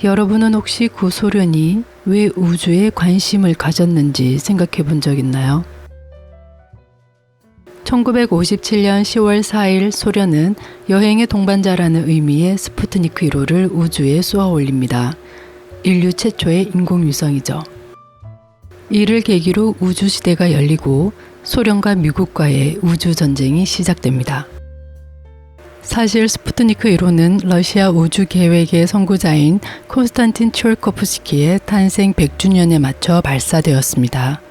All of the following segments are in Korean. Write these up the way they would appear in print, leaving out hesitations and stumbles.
여러분은 혹시 구소련이 왜 우주에 관심을 가졌는지 생각해 본 적 있나요? 1957년 10월 4일 소련은 여행의 동반자라는 의미의 스푸트니크 1호를 우주에 쏘아 올립니다. 인류 최초의 인공위성이죠. 이를 계기로 우주시대가 열리고 소련과 미국과의 우주전쟁이 시작됩니다. 사실 스푸트니크 1호는 러시아 우주계획의 선구자인 콘스탄틴 tsiolkov스키의 탄생 100주년에 맞춰 발사되었습니다.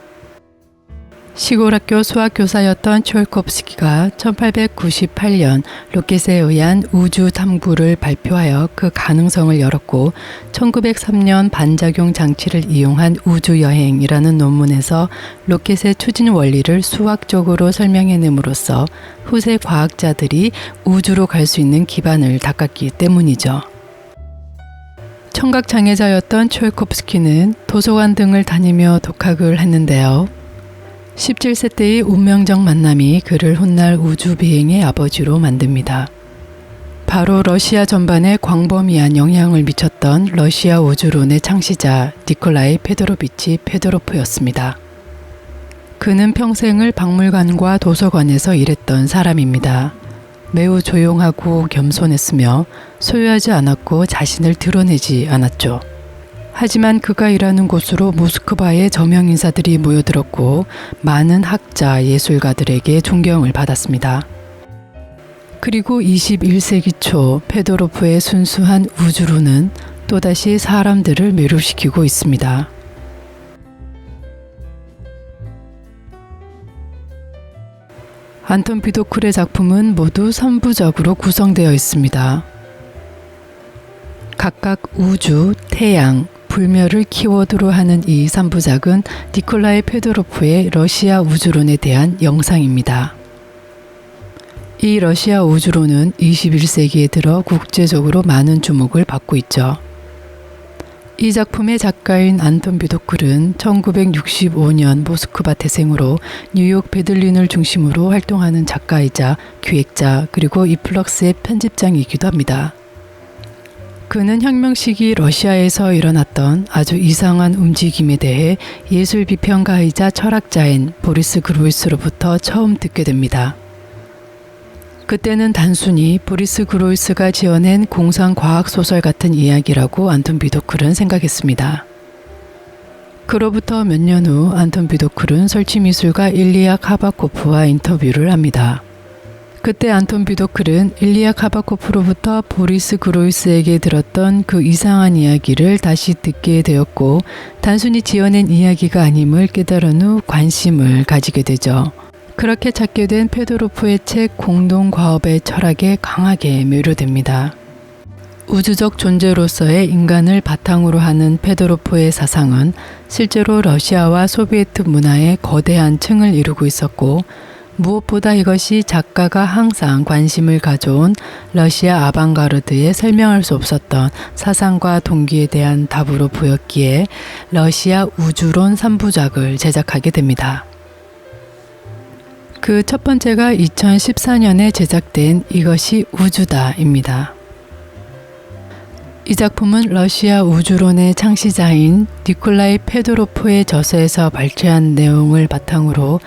시골 학교 수학교사였던 tsiolkov스키가 1898년 로켓에 의한 우주 탐구를 발표하여 그 가능성을 열었고 1903년 반작용 장치를 이용한 우주여행이라는 논문에서 로켓의 추진 원리를 수학적으로 설명해냄으로써 후세 과학자들이 우주로 갈 수 있는 기반을 닦았기 때문이죠. 청각장애자였던 tsiolkov스키는 도서관 등을 다니며 독학을 했는데요. 17세 때의 운명적 만남이 그를 훗날 우주비행의 아버지로 만듭니다. 바로 러시아 전반에 광범위한 영향을 미쳤던 러시아 우주론의 창시자 니콜라이 페도로비치 페도로프였습니다. 그는 평생을 박물관과 도서관에서 일했던 사람입니다. 매우 조용하고 겸손했으며 소유하지 않았고 자신을 드러내지 않았죠. 하지만 그가 일하는 곳으로 모스크바의 저명 인사들이 모여들었고 많은 학자, 예술가들에게 존경을 받았습니다. 그리고 21세기 초 페도로프의 순수한 우주론은 또다시 사람들을 매료시키고 있습니다. 안톤 비도쿨의 작품은 모두 3부작으로 구성되어 있습니다. 각각 우주, 태양, 불멸을 키워드로 하는 이 3부작은 니콜라이 페도로프의 러시아 우주론에 대한 영상입니다. 이 러시아 우주론은 21세기에 들어 국제적으로 많은 주목을 받고 있죠. 이 작품의 작가인 안톤 비도쿨은 1965년 모스크바 태생으로 뉴욕 베들린을 중심으로 활동하는 작가이자 기획자 그리고 이플럭스의 편집장이기도 합니다. 그는 혁명 시기 러시아에서 일어났던 아주 이상한 움직임에 대해 예술 비평가이자 철학자인 보리스 그로이스로부터 처음 듣게 됩니다. 그때는 단순히 보리스 그로이스가 지어낸 공상과학소설 같은 이야기라고 안톤 비도쿨은 생각했습니다. 그로부터 몇 년 후 안톤 비도쿨은 설치미술가 일리아 카바코프와 인터뷰를 합니다. 그때 안톤 비도쿨은 일리아 카바코프로부터 보리스 그로이스에게 들었던 그 이상한 이야기를 다시 듣게 되었고 단순히 지어낸 이야기가 아님을 깨달은 후 관심을 가지게 되죠. 그렇게 찾게 된 페도로프의 책 공동과업의 철학에 강하게 매료됩니다. 우주적 존재로서의 인간을 바탕으로 하는 페도로프의 사상은 실제로 러시아와 소비에트 문화의 거대한 층을 이루고 있었고 무엇보다 이것이 작가가 항상 관심을 가져온 러시아 아방가르드의 설명할 수 없었던 사상과 동기에 대한 답으로 보였기에 러시아 우주론 3부작을 제작하게 됩니다. 그 첫 번째가 2014년에 제작된 이것이 우주다입니다. 이 작품은 러시아 우주론의 창시자인 니콜라이 페도로프의 저서에서 발췌한 내용을 바탕으로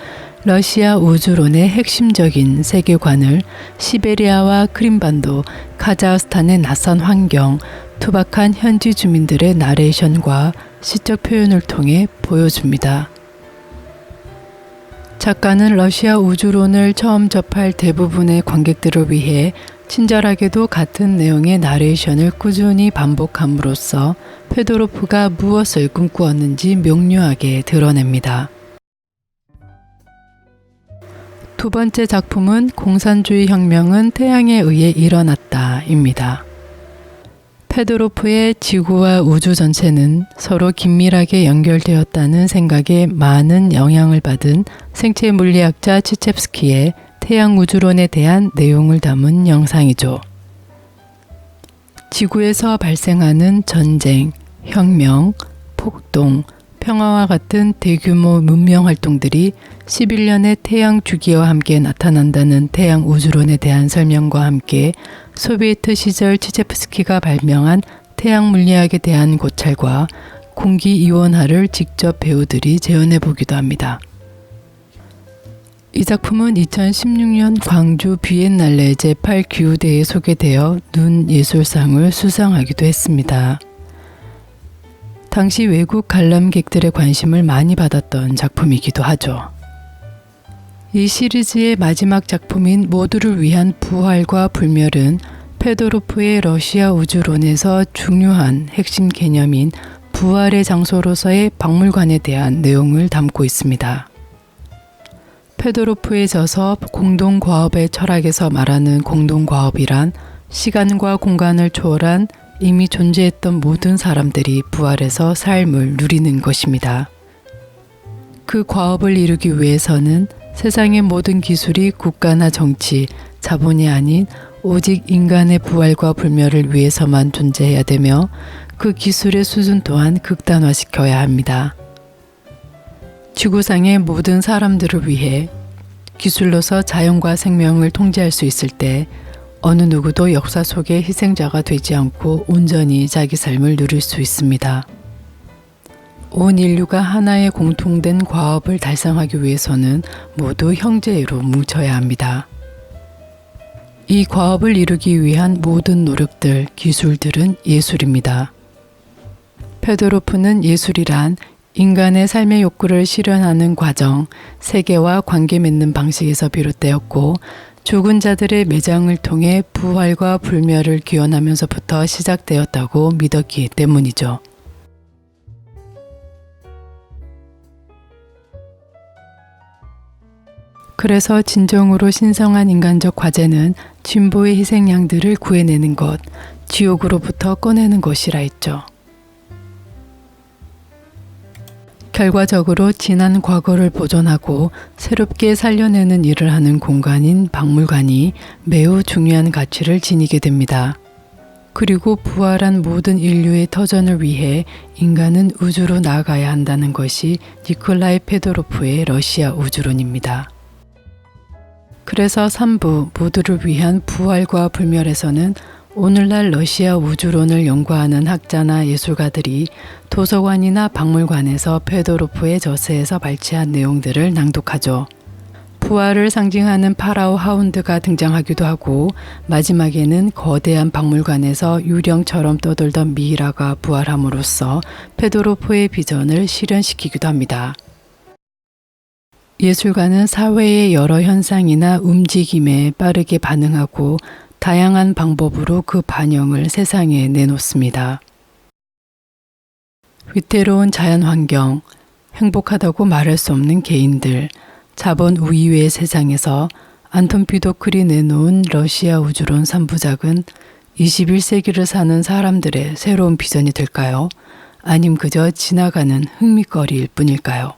러시아 우주론의 핵심적인 세계관을 시베리아와 크림반도, 카자흐스탄의 낯선 환경, 투박한 현지 주민들의 나레이션과 시적 표현을 통해 보여줍니다. 작가는 러시아 우주론을 처음 접할 대부분의 관객들을 위해 친절하게도 같은 내용의 나레이션을 꾸준히 반복함으로써 페도로프가 무엇을 꿈꾸었는지 명료하게 드러냅니다. 두 번째 작품은 공산주의 혁명은 태양에 의해 일어났다입니다. 페도로프의 지구와 우주 전체는 서로 긴밀하게 연결되었다는 생각에 많은 영향을 받은 생체 물리학자 치첵스키의 태양 우주론에 대한 내용을 담은 영상이죠. 지구에서 발생하는 전쟁, 혁명, 폭동, 평화와 같은 대규모 문명 활동들이 11년의 태양 주기와 함께 나타난다는 태양 우주론에 대한 설명과 함께 소비에트 시절 치첵스키가 발명한 태양 물리학에 대한 고찰과 공기 이온화를 직접 배우들이 재현해 보기도 합니다. 이 작품은 2016년 광주 비엔날레 제8기후대회에 소개되어 눈 예술상을 수상하기도 했습니다. 당시 외국 관람객들의 관심을 많이 받았던 작품이기도 하죠. 이 시리즈의 마지막 작품인 모두를 위한 부활과 불멸은 페도로프의 러시아 우주론에서 중요한 핵심 개념인 부활의 장소로서의 박물관에 대한 내용을 담고 있습니다. 페도로프의 저서 공동과업의 철학에서 말하는 공동과업이란 시간과 공간을 초월한 이미 존재했던 모든 사람들이 부활해서 삶을 누리는 것입니다. 그 과업을 이루기 위해서는 세상의 모든 기술이 국가나 정치, 자본이 아닌 오직 인간의 부활과 불멸을 위해서만 존재해야 되며 그 기술의 수준 또한 극단화시켜야 합니다. 지구상의 모든 사람들을 위해 기술로서 자연과 생명을 통제할 수 있을 때 어느 누구도 역사 속의 희생자가 되지 않고 온전히 자기 삶을 누릴 수 있습니다. 온 인류가 하나의 공통된 과업을 달성하기 위해서는 모두 형제로 뭉쳐야 합니다. 이 과업을 이루기 위한 모든 노력들, 기술들은 예술입니다. 페도로프는 예술이란 인간의 삶의 욕구를 실현하는 과정, 세계와 관계 맺는 방식에서 비롯되었고 죽은 자들의 매장을 통해 부활과 불멸을 기원하면서부터 시작되었다고 믿었기 때문이죠. 그래서 진정으로 신성한 인간적 과제는 진보의 희생양들을 구해내는 것, 지옥으로부터 꺼내는 것이라 했죠. 결과적으로 지난 과거를 보존하고 새롭게 살려내는 일을 하는 공간인 박물관이 매우 중요한 가치를 지니게 됩니다. 그리고 부활한 모든 인류의 터전을 위해 인간은 우주로 나아가야 한다는 것이 니콜라이 페도로프의 러시아 우주론입니다. 그래서 3부 모두를 위한 부활과 불멸에서는 오늘날 러시아 우주론을 연구하는 학자나 예술가들이 도서관이나 박물관에서 페도로프의 저서에서 발췌한 내용들을 낭독하죠. 부활을 상징하는 파라오 하운드가 등장하기도 하고 마지막에는 거대한 박물관에서 유령처럼 떠돌던 미이라가 부활함으로써 페도로프의 비전을 실현시키기도 합니다. 예술가는 사회의 여러 현상이나 움직임에 빠르게 반응하고 다양한 방법으로 그 반영을 세상에 내놓습니다. 위태로운 자연환경, 행복하다고 말할 수 없는 개인들, 자본 우위의 세상에서 안톤 피도클이 내놓은 러시아 우주론 3부작은 21세기를 사는 사람들의 새로운 비전이 될까요? 아님 그저 지나가는 흥미거리일 뿐일까요?